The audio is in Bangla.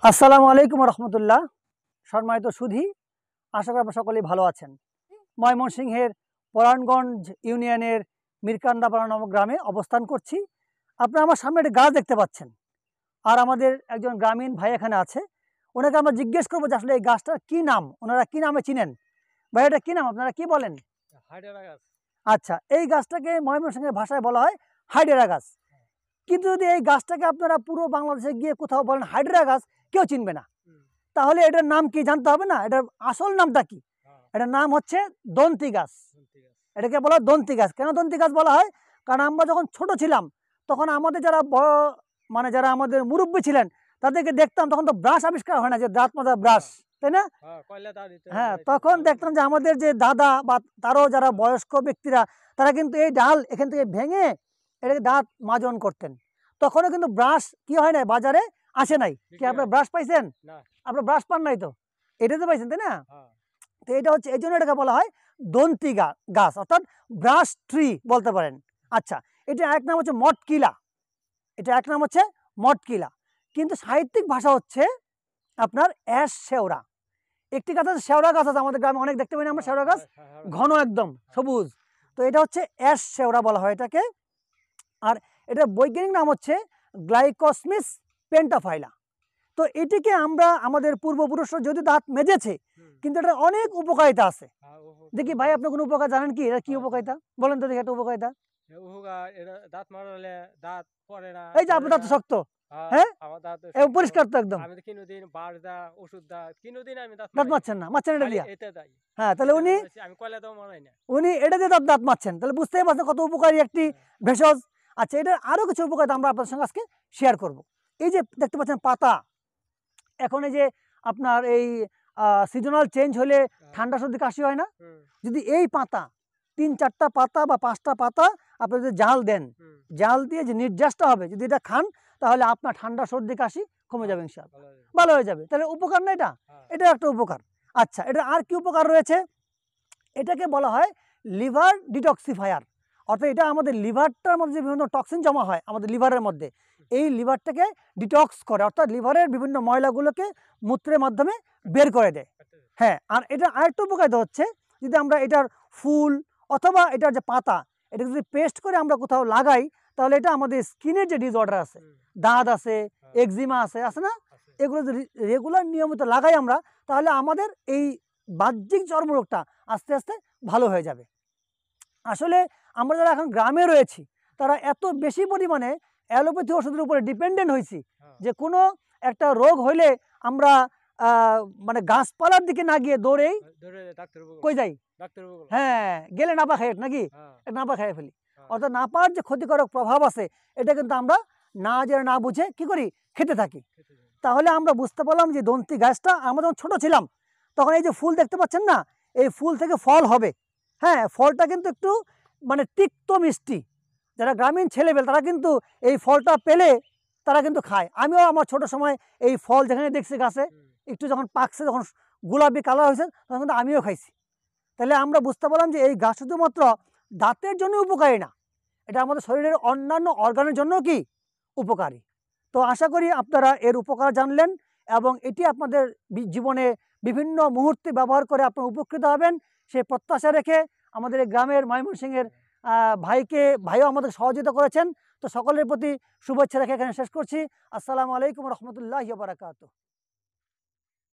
আসসালামু আলাইকুম রহমতুল্লাহ। সম্মানিত সুধী, আশা করি আপনারা সকলেই ভালো আছেন। ময়মনসিংহের পরাণগঞ্জ ইউনিয়নের মিরকান্দাপাড়া নামক গ্রামে অবস্থান করছি। আপনারা আমার সামনে একটা গাছ দেখতে পাচ্ছেন, আর আমাদের একজন গ্রামীণ ভাই এখানে আছে। ওনাকে আমরা জিজ্ঞেস করবো যে আসলে এই গাছটার কী নাম, ওনারা কী নামে চিনেন। ভাই, এটা কী নাম, আপনারা কী বলেন? হাইড্রা গাছ। আচ্ছা, এই গাছটাকে ময়মনসিংহের ভাষায় বলা হয় হাইডেরা গাছ। কিন্তু যদি এই গাছটাকে আপনারা পুরো বাংলাদেশে গিয়ে কোথাও বলেন হাইড্রা গাছ, কেউ চিনবে না। তাহলে এটার নাম কি জানতে হবে না? এটার আসল নামটা কি? এটার নাম হচ্ছে দন্তি গাছ। এটাকে বলা হয় দন্তি গাছ। কেন দন্তি গাছ বলা হয়? কারণ আমরা যখন ছোট ছিলাম তখন আমাদের যারা বড়, মানে যারা আমাদের মুরব্বী ছিলেন, তাদেরকে দেখতাম তখন তো ব্রাশ আবিষ্কার হয় না, যে দাঁত মাজা ব্রাশ, তাই না? হ্যাঁ, তখন দেখতাম যে আমাদের যে দাদা বা তারও যারা বয়স্ক ব্যক্তিরা, তারা কিন্তু এই ডাল এখান থেকে ভেঙে এটাকে দাঁত মাজন করতেন। তখনও কিন্তু ব্রাশ কি হয় না, বাজারে আসে নাই। কি আপনার ব্রাশ পাইছেন? আপনার ব্রাশ পান নাই তো, এটা তো পাইছেন, তাই না? তো এটা হচ্ছে, এই জন্য এটাকে বলা হয় দন্তি গাছ, অর্থাৎ ব্রাশ ট্রি বলতে পারেন। আচ্ছা, এটা এক নাম হচ্ছে মটকিলা। এটা এক নাম হচ্ছে মটকিলা, কিন্তু সাহিত্যিক ভাষা হচ্ছে আপনার অ্যাশ শেওড়া। একটি গাছ আছে শেওড়া গাছ, আছে আমাদের গ্রামে অনেক দেখতে পাই না আমরা শেওড়া গাছ, ঘন একদম সবুজ। তো এটা হচ্ছে অ্যাশ শেওড়া বলা হয় এটাকে। আর এটার বৈজ্ঞানিক নাম হচ্ছে গ্লাইকোসমিস পেন্টাফাইলা। তো এটিকে আমরা, আমাদের পূর্বপুরুষরা যদি দাঁত মেজেছে, কিন্তু এটা অনেক উপকারিতা আছে। দেখি ভাই, আপনি কোনো উপকার জানেন কি? এটা কি উপকারিতা বলেন তো দেখি, একটা উপকারিতা। এই যে আপনার দাঁত শক্ত, হ্যাঁ, পরিষ্কার তো একদম, দাঁত মারছেন না, মারছেন এটা দিয়া। হ্যাঁ, তাহলে উনি এটা দিয়ে দাঁত মারছেন, তাহলে বুঝতেই পারছেন কত উপকারী একটি ভেষজ। আচ্ছা, এটার আরো কিছু উপকারিতা আমরা আপনার সঙ্গে আজকে শেয়ার করব। এই যে দেখতে পাচ্ছেন পাতা, এখন এই যে আপনার এই সিজনাল চেঞ্জ হলে ঠান্ডা সর্দি কাশি হয় না, যদি এই পাতা 3-4টা পাতা বা 5টা পাতা আপনি যদি জাল দেন, জাল দিয়ে যে নির্যাসটা হবে, যদি এটা খান, তাহলে আপনার ঠান্ডা সর্দি কাশি কমে যাবে, ইনশাআল্লাহ ভালো হয়ে যাবে। তাহলে উপকার না এটা? এটা একটা উপকার। আচ্ছা, এটা আর কি উপকার রয়েছে? এটাকে বলা হয় লিভার ডিটক্সিফায়ার, অর্থাৎ এটা আমাদের লিভারটার মধ্যে যে বিভিন্ন টক্সিন জমা হয় আমাদের লিভারের মধ্যে, এই লিভারটাকে ডিটক্স করে, অর্থাৎ লিভারের বিভিন্ন ময়লাগুলোকে মূত্রের মাধ্যমে বের করে দেয়। হ্যাঁ, আর এটা আরেকটা উপকারিতা হচ্ছে, যদি আমরা এটার ফুল অথবা এটার যে পাতা, এটা যদি পেস্ট করে আমরা কোথাও লাগাই, তাহলে এটা আমাদের স্কিনের যে ডিসঅর্ডার আছে, দাঁত আছে, একজিমা আছে না, এগুলো যদি রেগুলার নিয়মিত লাগাই আমরা, তাহলে আমাদের এই বাহ্যিক চর্মরোগটা আস্তে আস্তে ভালো হয়ে যাবে। আসলে আমরা যারা এখন গ্রামে রয়েছি, তারা এত বেশি পরিমাণে অ্যালোপ্যাথি ওষুধের উপরে ডিপেন্ডেন্ট হয়েছি, যে কোনো একটা রোগ হইলে আমরা মানে গাছপালার দিকে না গিয়ে দৌড়েই কই যাই, হ্যাঁ, গেলে নাপা খাই নাকি, নাপা খাই ফেলি। অর্থাৎ নাপার যে ক্ষতিকারক প্রভাব আছে, এটা কিন্তু আমরা না জেনে না বুঝে কি করি, খেতে থাকি। তাহলে আমরা বুঝতে পারলাম যে দন্তি গাছটা, আমরা যখন ছোট ছিলাম তখন এই যে ফুল দেখতে পাচ্ছেন না, এই ফুল থেকে ফল হবে। হ্যাঁ, ফলটা কিন্তু একটু মানে তিক্ত মিষ্টি। যারা গ্রামীণ ছেলেবেল, তারা কিন্তু এই ফলটা পেলে তারা কিন্তু খায়। আমিও আমার ছোট সময় এই ফল যেখানে দেখছি গাছে, একটু যখন পাকছে, যখন গোলাপি কালার হয়েছে, তখন কিন্তু আমিও খাইছি। তাহলে আমরা বুঝতে পারলাম যে এই গাছ শুধুমাত্র দাঁতের জন্য উপকারী না, এটা আমাদের শরীরের অন্যান্য অর্গানের জন্য কি উপকারী। তো আশা করি আপনারা এর উপকার জানলেন, এবং এটি আপনাদের জীবনে বিভিন্ন মুহূর্তে ব্যবহার করে আপনারা উপকৃত হবেন, সে প্রত্যাশা রেখে আমাদের এই গ্রামের ময়মনসিংহের ভাইও আমাদের সহযোগিতা করেছেন। তো সকলের প্রতি শুভেচ্ছা রেখে এখানে শেষ করছি। আসসালামু আলাইকুম রহমতুল্লাহি ওয়া বারাকাতুহু।